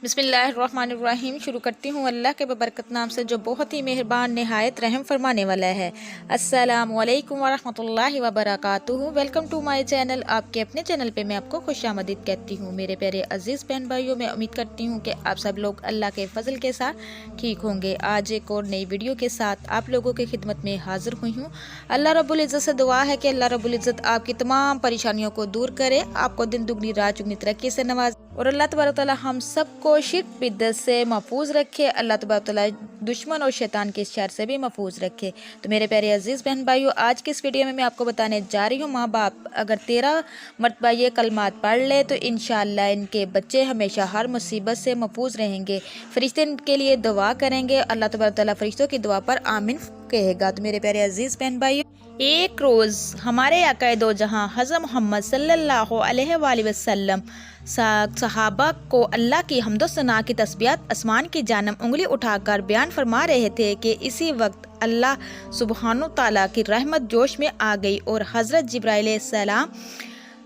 बिस्मिल्लाहिर्रहमानिर्रहीम। शुरू करती हूँ अल्लाह के बबरकत नाम से जो बहुत ही मेहरबान नहायत रहम फरमाने वाला है। अस्सलामु अलैकुम वरहमतुल्लाहि वबरकातुहू। Welcome to my channel. आपके अपने चैनल पे मैं आपको खुशामदीद कहती हूँ। मेरे प्यारे अजीज़ बहन भाइयों, मैं उम्मीद करती हूँ कि आप सब लोग अल्लाह के फजल के साथ ठीक होंगे। आज एक और नई वीडियो के साथ आप लोगों की खिदमत में हाजिर हुई हूँ। अल्लाह रब्बुल इज़्ज़त से दुआ है कि अल्लाह रब्बुल इज़्ज़त आपकी तमाम परेशानियों को दूर करे, आपको दिन दुगनी रात चुगनी तरक्की से नवाज, और अल्लाह तबारक तआला हम सबको शिर्क बिद्दत से महफूज रखे। अल्लाह तबारक तआला दुश्मन और शैतान के शर से भी महफूज रखे। तो मेरे प्यारे अजीज़ बहन भाइयों, आज की इस वीडियो में मैं आपको बताने जा रही हूँ, माँ बाप अगर 13 मरतबा ये कलमात पढ़ ले तो इंशाअल्लाह इनके बच्चे हमेशा हर मुसीबत से महफूज रहेंगे। फरिश्ते इनके लिए दुआ करेंगे, अल्लाह तबारक तआला फरिश्तों की दुआ पर आमीन कहेगा। तो मेरे प्यारे अजीज़ बहन भाइयों, एक रोज़ हमारे आका दो जहां हज़रत मोहम्मद सल्लल्लाहु अलैहि वसल्लम सहाबा को अल्लाह की हम्दो सना की तस्बीहात आसमान की जानब उंगली उठाकर बयान फरमा रहे थे कि इसी वक्त अल्लाह सुब्हानो तआला की रहमत जोश में आ गई और हज़रत जिब्राइल सलाम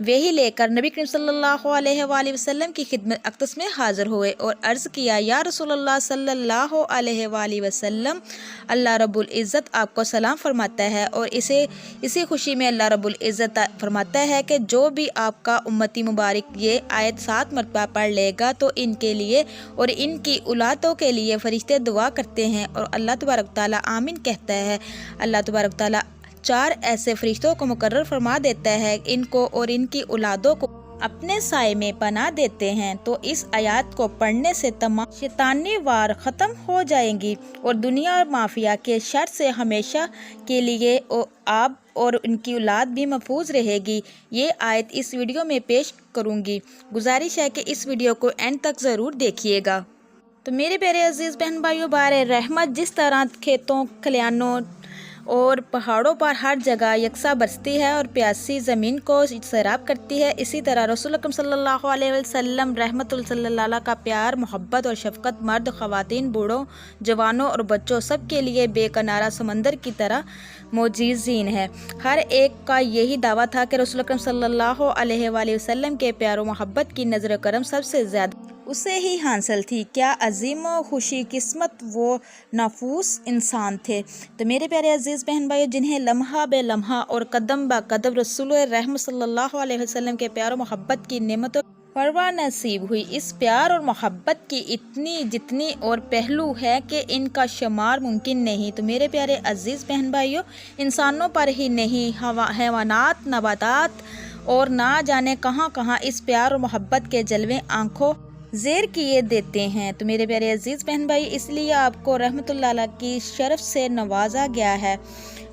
वही लेकर नबी करीम सल्लल्लाहु अलैहि वसल्लम की खिदमत अक़दस में हाज़िर हुए और अर्ज़ किया, या रसूलल्लाह सल्लल्लाहु अलैहि वसल्लम, अल्लाह रब्बुल इज़्ज़त आपको सलाम फरमाता है और इसी खुशी में अल्लाह रब्बुल इज़्ज़त फरमाता है कि जो भी आपका उम्मती मुबारक ये आयत 7 मरतबा पढ़ लेगा तो इनके लिए और इनकी औलादों के लिए फरिश्ते दुआ करते हैं और अल्लाह तबारक तआला आमीन कहता है। अल्लाह तबारक तआला 4 ऐसे फरिश्तों को मुकर्रर फरमा देता है, इनको और इनकी औलादों को अपने साए में पनाह देते हैं। तो इस आयत को पढ़ने से तमाम शैतानी वार ख़त्म हो जाएंगी और दुनिया और माफिया के शर से हमेशा के लिए आप और उनकी औलाद भी महफूज रहेगी। ये आयत इस वीडियो में पेश करूँगी। गुजारिश है कि इस वीडियो को एंड तक ज़रूर देखिएगा। तो मेरे प्यारे अजीज़ बहन भाइयों, बारे रहमत जिस तरह खेतों खलियानों और पहाड़ों पर हर जगह यकसा बरसती है और प्यासी ज़मीन को सैराब करती है, इसी तरह रसूल अकरम सल्लल्लाहु अलैहि वसल्लम रहमतुल सल्लल्लाहु का प्यार, मोहब्बत और शफ़क़त मर्द, ख़वातीन, बूढ़ों, जवानों और बच्चों सब के लिए बेकनारा समंदर की तरह मोजीज़ीन है। हर एक का यही दावा था कि रसूल अकरम सल्लल्लाहु अलैहि वसल्लम के प्यार और मोहब्बत की नज़र करम सबसे ज़्यादा उसे ही हासिल थी। क्या अजीम खुशी किस्मत वो नफूस इंसान थे। तो मेरे प्यारे अजीज़ बहन भाइयों, जिन्हें लम्हा बे लम्हा और कदम ब कदम रसूल रहमत सल्लल्लाहु अलैहि वसल्लम के प्यार और मोहब्बत की नेमतों परवा नसीब हुई। इस प्यार और मोहब्बत की इतनी जितनी और पहलू है कि इनका शुमार मुमकिन नहीं। तो मेरे प्यारे अजीज़ बहन भाइयों, इंसानों पर ही नहीं, हैवानात, नबातात और ना जाने कहाँ कहाँ इस प्यार और मोहब्बत के जलवे आँखों ज़ेर किए देते हैं। तो मेरे प्यारे अजीज़ बहन भाई, इसलिए आपको रहमतुल्लाह की शरफ से नवाजा गया है।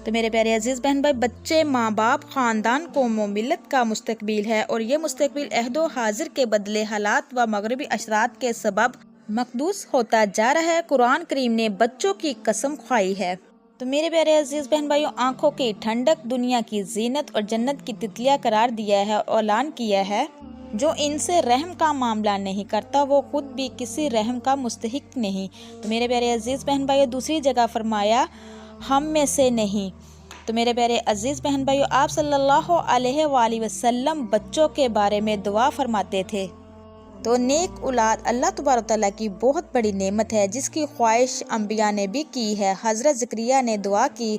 तो मेरे प्यारे अजीज़ बहन भाई, बच्चे, माँ बाप, ख़ानदान, कौम व मिल्लत का मुस्तकबिल है और ये मुस्तकबिल अहदो हाजिर के बदले हालात व मगरबी असरात के सबब मकदूस होता जा रहा है। कुरान करीम ने बच्चों की कसम खाई है। तो मेरे प्यारे अजीज़ बहन भाइयों, आँखों की ठंडक, दुनिया की जीनत और जन्नत की तितलियाँ करार दिया है और ऐलान किया है, जो इनसे रहम का मामला नहीं करता वो खुद भी किसी रहम का मुस्तहिक नहीं। तो मेरे प्यारे अजीज़ बहन भाइयों, दूसरी जगह फरमाया, हम में से नहीं। तो मेरे प्यारे अजीज़ बहन भाइयों, आप सल्लल्लाहु अलैहि वसल्लम बच्चों के बारे में दुआ फरमाते थे। तो नेक औलाद अल्लाह तबारक तआला की बहुत बड़ी नेमत है, जिसकी ख्वाहिश अंबिया ने भी की है। हज़रत ज़करिया ने दुआ की,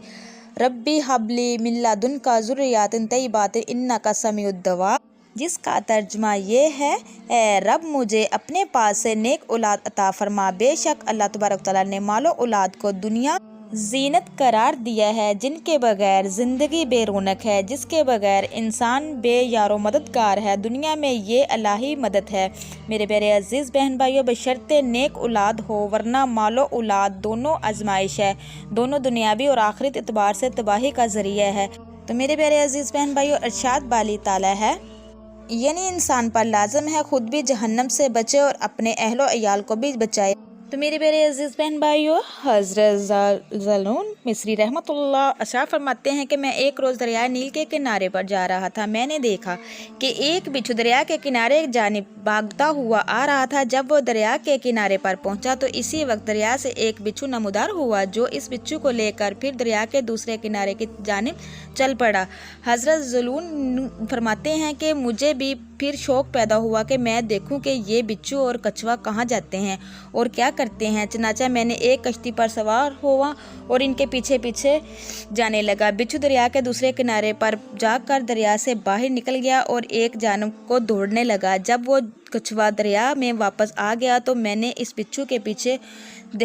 रब्बी हबली मिन लदुनका ज़ुर्रियतन तय्यबतन इन्नका समीउद दुआ, जिसका तर्जुमा ये है, ए रब मुझे अपने पास से नेक औलाद अता फरमा। बेशक अल्लाह तबारक तआला ने मालो औलाद को दुनिया जीनत करार दिया है, जिनके बगैर ज़िंदगी बेरौनक है, जिसके बगैर इंसान बेयारो मददगार है। दुनिया में ये इलाही मदद है। मेरे प्यारे अजीज़ बहन भाइयों, बशर्ते नेक औलाद हो, वरना मालो औलाद दोनों आजमाइश है, दोनों दुनियावी और आखिरत एतबार से तबाही का ज़रिया है। तो मेरे प्यारे अजीज़ बहन भाइयों, इरशाद बाली ताला है, यानी इंसान पर लाजम है खुद भी जहन्नम से बचे और अपने अहलो अयाल को भी बचाए। تو میرے پیارے عزیز بہن بھائیوں، حضرت زلون مصری رحمۃ اللہ اشعار فرماتے ہیں کہ میں ایک روز دریائے نیل کے کنارے پر جا رہا تھا۔ میں نے دیکھا کہ ایک بچھو دریا کے کنارے جانب بھاگتا ہوا آ رہا تھا۔ جب وہ دریا کے کنارے پر پہنچا تو اسی وقت دریا سے ایک بچھو نمودار ہوا جو اس بچھو کو لے کر پھر دریا کے دوسرے کنارے کی جانب چل پڑا۔ حضرت زلون فرماتے ہیں کہ مجھے بھی پھر شوق پیدا ہوا کہ میں دیکھوں کہ یہ بچھو اور کچھوا کہاں جاتے ہیں اور کیا کرتے ہیں۔ چنانچہ میں نے ایک کشتی پر سوار ہوا اور ان کے پیچھے پیچھے جانے لگا۔ بچھو دریا کے دوسرے کنارے پر جا کر دریا سے باہر نکل گیا اور ایک جانب کو دوڑنے لگا۔ جب وہ کچھوا دریا میں واپس آ گیا تو میں نے اس بچھو کے پیچھے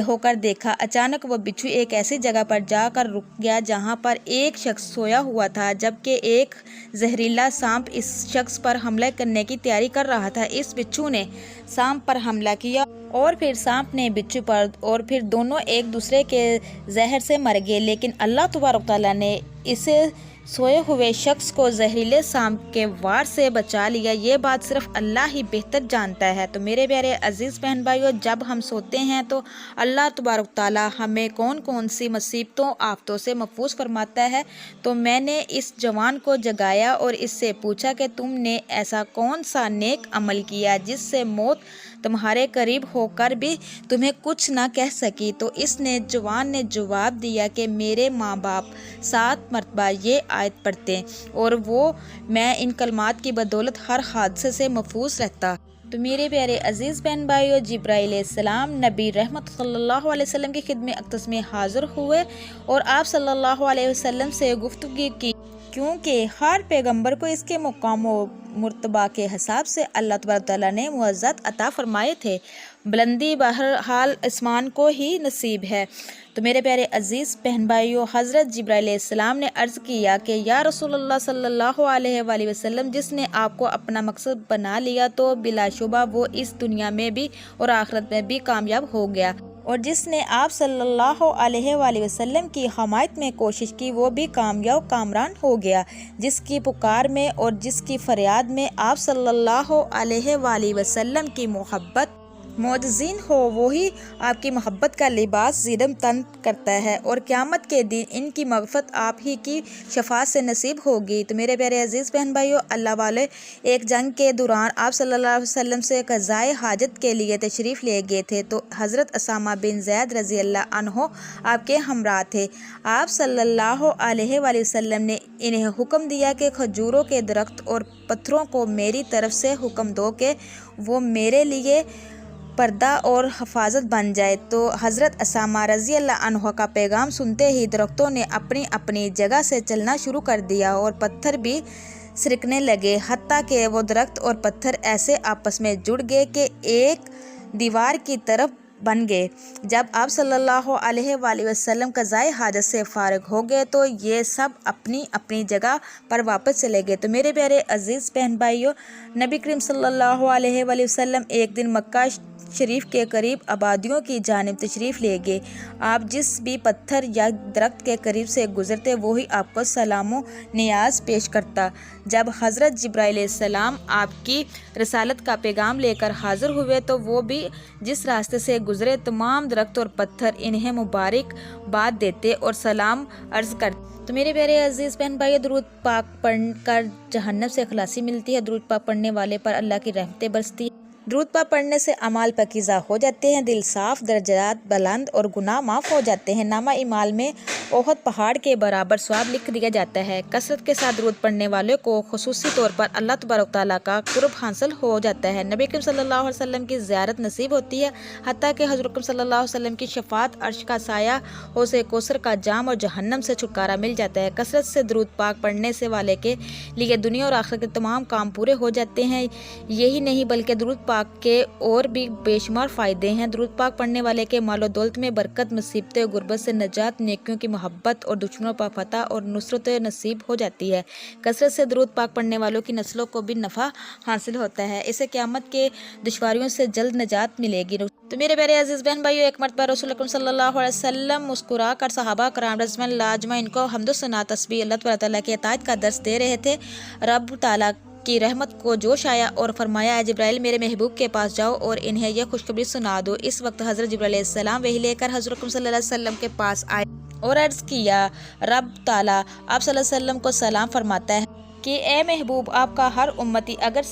ہو کر دیکھا۔ اچانک وہ بچھو ایک ایسی جگہ پر جا کر رک گیا جہاں پر ایک شخص سویا ہوا تھا، جبکہ ایک زہریلا سانپ اس شخص پر حملہ کرنے کی تیاری کر رہا تھا۔ اس بچھو نے سانپ پر حملہ کیا اور پھر سانپ نے بچھو پر، اور پھر دونوں ایک دوسرے کے زہر سے مر گئے، لیکن اللہ تبارک تعالیٰ نے اسے سوئے ہوئے شخص کو زہریلے سانپ کے وار سے بچا لیا۔ یہ بات صرف اللہ ہی بہتر جانتا ہے۔ تو میرے پیارے عزیز بہن بھائیوں، جب ہم سوتے ہیں تو اللہ تبارک تعالیٰ ہمیں کون کون سی مصیبتوں آفتوں سے محفوظ فرماتا ہے۔ تو میں نے اس جوان کو جگایا اور اس سے پوچھا کہ تم نے ایسا کون سا نیک عمل کیا جس سے موت تمہارے قریب ہو کر بھی تمہیں کچھ نہ کہہ سکی۔ تو اس جوان نے جواب دیا کہ میرے ماں باپ 7 مرتبہ یہ آیت پڑھتے اور وہ میں ان کلمات کی بدولت ہر حادثے سے محفوظ رہتا۔ تو میرے پیارے عزیز بہن بھائیوں، جبرائیل علیہ السلام نبی رحمت صلی اللہ علیہ وسلم کی خدمت اقدس میں حاضر ہوئے اور آپ صلی اللہ علیہ وسلم سے گفتگو کی، کیونکہ ہر پیغمبر کو اس کے مقام و مرتبہ کے حساب سے اللہ تبارک تعالیٰ نے معزز عطا فرمائے تھے۔ بلندی بہرحال آسمان کو ہی نصیب ہے۔ تو میرے پیارے عزیز بہن بھائیوں، حضرت جبرائیل علیہ السلام نے عرض کیا کہ یا رسول اللہ صلی اللہ علیہ وآلہ وسلم، جس نے آپ کو اپنا مقصد بنا لیا تو بلا شبہ وہ اس دنیا میں بھی اور آخرت میں بھی کامیاب ہو گیا، اور جس نے آپ صلی اللہ علیہ وآلہ وسلم کی حمایت میں کوشش کی وہ بھی کامیاب کامران ہو گیا۔ جس کی پکار میں اور جس کی فریاد میں آپ صلی اللہ علیہ وآلہ وسلم کی محبت معتزین ہو، وہی آپ کی محبت کا لباس زیدم تن کرتا ہے، اور قیامت کے دن ان کی مغفرت آپ ہی کی شفاعت سے نصیب ہوگی۔ تو میرے پیارے عزیز بہن بھائیوں، اللہ والے ایک جنگ کے دوران آپ صلی اللہ علیہ وسلم سے قضائے حاجت کے لیے تشریف لے گئے تھے، تو حضرت اسامہ بن زید رضی اللہ عنہ آپ کے ہمراہ تھے۔ آپ صلی اللہ علیہ وآلہ وسلم نے انہیں حکم دیا کہ کھجوروں کے درخت اور پتھروں کو میری طرف سے حکم دو کہ وہ میرے لیے پردہ اور حفاظت بن جائے۔ تو حضرت اسامہ رضی اللہ عنہ کا پیغام سنتے ہی درختوں نے اپنی اپنی جگہ سے چلنا شروع کر دیا اور پتھر بھی سرکنے لگے، حتیٰ کہ وہ درخت اور پتھر ایسے آپس میں جڑ گئے کہ ایک دیوار کی طرف بن گئے۔ جب آپ صلی اللہ علیہ وآلہ وسلم قضائے حاجت سے فارغ ہو گئے تو یہ سب اپنی اپنی جگہ پر واپس چلے گئے۔ تو میرے پیارے عزیز بہن بھائیوں، نبی کریم صلی اللہ علیہ وآلہ وسلم ایک دن مکہ شریف کے قریب آبادیوں کی جانب تشریف لے گئے۔ آپ جس بھی پتھر یا درخت کے قریب سے گزرتے وہی آپ کو سلام و نیاز پیش کرتا۔ جب حضرت جبرائیل علیہ السلام آپ کی رسالت کا پیغام لے کر حاضر ہوئے تو وہ بھی جس راستے سے گزرے تمام درخت اور پتھر انہیں مبارک باد دیتے اور سلام عرض کرتے۔ تو میرے پیارے عزیز بہن بھائی، درود پاک پڑھ کر جہنم سے خلاصی ملتی ہے، درود پاک پڑھنے والے پر اللہ کی رحمتیں برستی ہیں، درود پاک پڑھنے سے اعمال پاکیزہ ہو جاتے ہیں، دل صاف، درجات بلند اور گناہ معاف ہو جاتے ہیں، نامہ اعمال میں احد پہاڑ کے برابر ثواب لکھ دیا جاتا ہے، کثرت کے ساتھ درود پڑھنے والوں کو خصوصی طور پر اللہ تبارک تعالیٰ کا قرب حاصل ہو جاتا ہے، نبی کریم صلی اللہ علیہ وسلم کی زیارت نصیب ہوتی ہے، حتیٰ کہ حضرت کریم صلی اللہ علیہ وسلم کی شفاعت، عرش کا سایہ، حوض کوثر کا جام اور جہنم سے چھٹکارا مل جاتا ہے، کثرت سے درود پاک پڑھنے سے والے کے لیے دنیا اور آخرت کے تمام کام پورے ہو جاتے ہیں۔ یہی نہیں بلکہ درود پاک کے اور بھی بے شمار فائدے ہیں۔ درود پاک پڑھنے والے کے مال و دولت میں برکت، مصیبت و غربت سے نجات، نیکیوں کی محبت اور دشمنوں پر فتح اور نصرت نصیب ہو جاتی ہے، کثرت سے درود پاک پڑھنے والوں کی نسلوں کو بھی نفع حاصل ہوتا ہے، اسے قیامت کے دشواریوں سے جلد نجات ملے گی۔ تو میرے پیارے عزیز بہن بھائیو، ایک مرتبہ رسول اکرم صلی اللہ علیہ وسلم مسکرا کر صحابہ کرام رضوان اللہ اجمعین کو حمد و ثنا تسبیح اللہ تعالیٰ کی اطاعت کا درس دے رہے تھے۔ رب تعالیٰ की रहमत को जोश आया और फरमाया, जिब्राइल मेरे महबूब के पास जाओ और इन्हें यह खुशखबरी सुना दो। इस वक्त हज़रत जिब्राइल अलैहिस्सलाम वही लेकर हज़रत सल्लल्लाहु अलैहि वसल्लम के पास आए और अर्ज़ किया, रब ताला आप सल्लल्लाहु अलैहि वसल्लम को सलाम फरमाता है कि ए महबूब, आपका हर उम्मती अगर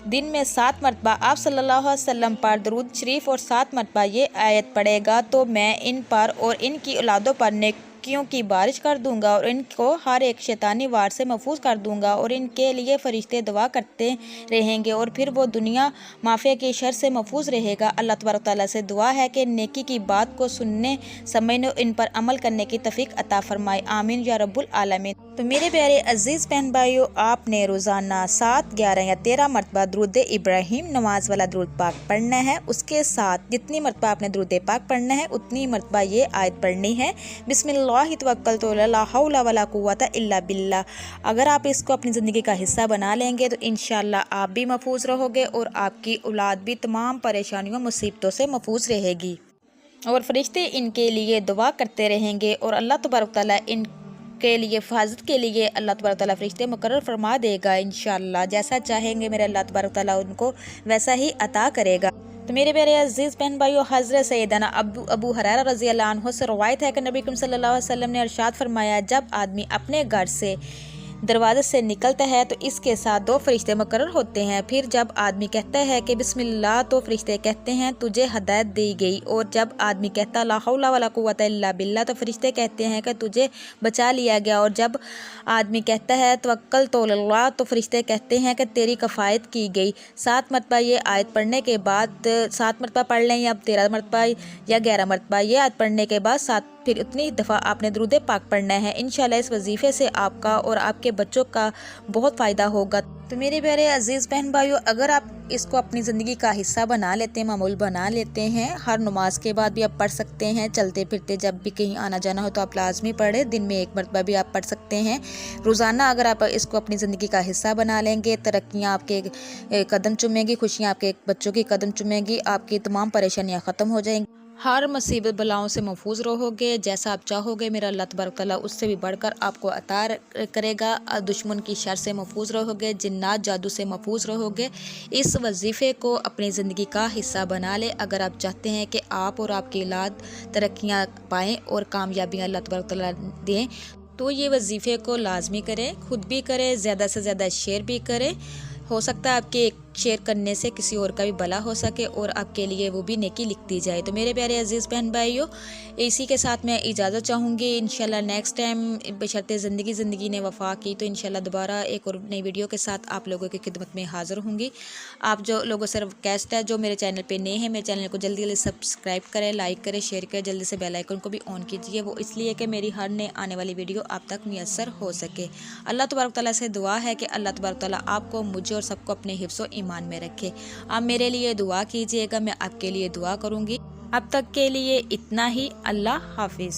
दिन में 7 मरतबा आप सल्लल्लाहु अलैहि वसल्लम पर दरूद शरीफ और 7 मरतबा ये आयत पढ़ेगा तो मैं इन पर और इनकी औलादों पर नेकियों की बारिश कर दूंगा और इनको हर एक शैतानी वार से महफूज कर दूंगा और इनके लिए फरिश्ते दुआ करते रहेंगे और फिर वो दुनिया माफिया के शर से महफूज रहेगा। अल्लाह तबारक तआला से दुआ है कि नेकी की बात को सुनने समझने इन पर अमल करने की तौफीक अता फरमाए, आमीन या रब्बुल आलमीन। तो मेरे प्यारे अजीज़ बहन भाइयों, आपने रोज़ाना 7, 11 या 13 मरतबा दरूद इब्राहिम नमाज वाला दरूद पाक पढ़ना है। उसके साथ जितनी मरतबा आपने दरूद पाक पढ़ना है उतनी मरतबा ये आयत पढ़नी है, बिस्मिल्लाहि तवक्कलतु ला हौला वला कुव्वता इल्ला बिल्लाह। अगर आप इसको अपनी ज़िंदगी का हिस्सा बना लेंगे तो इंशाअल्लाह आप भी महफूज रहोगे और आपकी औलाद भी तमाम परेशानियों मुसीबतों से महफूज रहेगी और फरिश्ते इनके लिए दुआ करते रहेंगे और अल्लाह तबारक तआला इन के लिए हिफाजत के लिए अल्लाह तबारक तआला फरिश्ते मुकर्रर फरमा देगा इंशाअल्लाह। जैसा चाहेंगे मेरे अल्लाह तबारक तआला उनको वैसा ही अता करेगा। तो मेरे प्यारे अजीज़ बहन भाइयों, हज़रत सैयदना अबू हुरैरा रज़ी अल्लाह अन्हु से रवायत है कि नबी करीम सल्लल्लाहु अलैहि वसल्लम ने इरशाद फरमाया, जब आदमी अपने घर से दरवाजे से निकलता है तो इसके साथ 2 फरिश्ते मुकर्रर होते हैं। फिर जब आदमी कहता है कि बिस्मिल्लाह तो फरिश्ते कहते हैं तुझे हदायत दी गई, और जब आदमी कहता ला हौला वला कुव्वता इल्ला बिल्लाह तो फरिश्ते कहते हैं कि तुझे बचा लिया गया, और जब आदमी कहता है तवक्कल तो अल्लाह तो फरिश्ते कहते हैं कि तेरी कफ़ायत की गई। 7 मरतबा ये आयत पढ़ने के बाद 7 मरतबा पढ़ लें या 13 मरतबा या 11 मरतबा ये आयत पढ़ने के बाद 7 फिर उतनी दफ़ा आपने दरूद पाक पढ़ना है। इंशाल्लाह इस वजीफ़े से आपका और आपके बच्चों का बहुत फ़ायदा होगा। तो मेरे प्यारे अजीज़ बहन भाइयों, अगर आप इसको अपनी ज़िंदगी का हिस्सा बना लेते हैं, मामूल बना लेते हैं, हर नमाज के बाद भी आप पढ़ सकते हैं, चलते फिरते जब भी कहीं आना जाना हो तो आप लाजमी पढ़ें। दिन में 1 मरतबा भी आप पढ़ सकते हैं। रोज़ाना अगर आप इसको अपनी ज़िंदगी का हिस्सा बना लेंगे, तरक्कियाँ आपके कदम चूमेंगी, खुशियाँ आपके बच्चों की कदम चूमेंगी, आपकी तमाम परेशानियाँ ख़त्म हो जाएंगी, हर मुसीबत बलाओं से महफूज रहोगे। जैसा आप चाहोगे मेरा अल्लाह तबारक तआला उससे भी बढ़कर आपको अता करेगा। दुश्मन की शर से महफूज रहोगे, जिन्नात जादू से महफूज रहोगे। इस वजीफ़े को अपनी ज़िंदगी का हिस्सा बना ले अगर आप चाहते हैं कि आप और आपकी औलाद तरक्कियाँ पाएँ और कामयाबियाँ अल्लाह तबारक तआला दें। तो ये वजीफ़े को लाजमी करें, खुद भी करें, ज़्यादा से ज़्यादा शेयर भी करें। हो सकता है आपके एक शेयर करने से किसी और का भी भला हो सके और आपके लिए वो भी नेकी लिख दी जाए। तो मेरे प्यारे अजीज़ बहन भाइयों, इसी के साथ मैं इजाज़त चाहूँगी। इंशाल्लाह नेक्स्ट टाइम बशर्ते ज़िंदगी ने वफ़ा की तो इंशाल्लाह दोबारा एक और नई वीडियो के साथ आप लोगों की खिदमत में हाज़िर होंगी। आप जो लोगों से रिक्वेस्ट है, जो मेरे चैनल पे नए हैं, मेरे चैनल को जल्दी जल्दी सब्सक्राइब करें, लाइक करें, शेयर करें, जल्दी से बेल आइकन को भी ऑन कीजिए। वो इसलिए कि मेरी हर नए आने वाली वीडियो आप तक मुयस्सर हो सके। अल्लाह तबारक तआला से दुआ है कि अल्लाह तबारक तआला आपको, मुझे और सबको अपने हिफ्ज़ व ईमान में रखे। आप मेरे लिए दुआ कीजिएगा, मैं आपके लिए दुआ करूँगी। अब तक के लिए इतना ही। अल्लाह हाफिज़।